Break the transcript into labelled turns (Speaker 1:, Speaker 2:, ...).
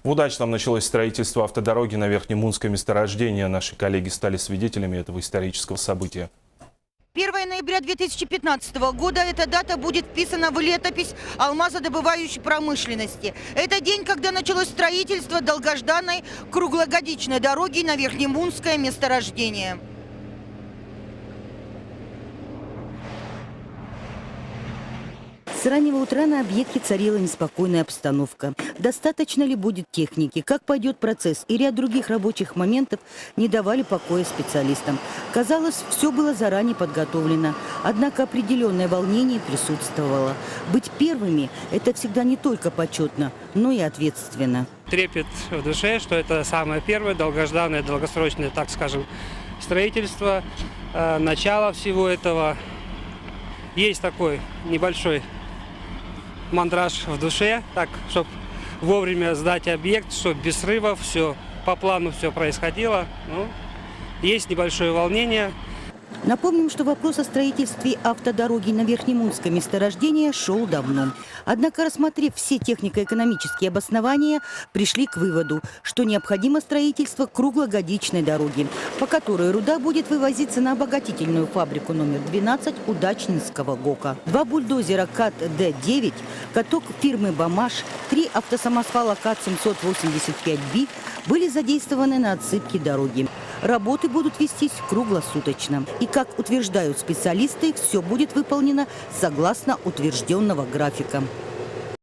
Speaker 1: В Удачном началось строительство автодороги на Верхнемунское месторождение. Наши коллеги стали свидетелями этого исторического события.
Speaker 2: 1 ноября 2015 года эта дата будет вписана в летопись алмазодобывающей промышленности. Это день, когда началось строительство долгожданной круглогодичной дороги на Верхнемунское месторождение.
Speaker 3: С раннего утра на объекте царила неспокойная обстановка. Достаточно ли будет техники, как пойдет процесс и ряд других рабочих моментов не давали покоя специалистам. Казалось, все было заранее подготовлено. Однако определенное волнение присутствовало. Быть первыми – это всегда не только почетно, но и ответственно.
Speaker 4: Трепет в душе, что это самое первое, долгожданное, долгосрочное, так скажем, строительство, начало всего этого. Есть такой небольшой мандраж в душе, так, чтобы вовремя сдать объект, чтобы без срывов все по плану все происходило. Ну, есть небольшое волнение.
Speaker 3: Напомним, что вопрос о строительстве автодороги на Верхнемунское месторождение шел давно. Однако, рассмотрев все технико-экономические обоснования, пришли к выводу, что необходимо строительство круглогодичной дороги, по которой руда будет вывозиться на обогатительную фабрику номер 12 Удачнинского ГОКа. 2 бульдозера КАТ-Д-9, каток фирмы «Бамаш», 3 автосамосвала КАТ-785Би были задействованы на отсыпке дороги. Работы будут вестись круглосуточно. И, как утверждают специалисты, все будет выполнено согласно утвержденного графика.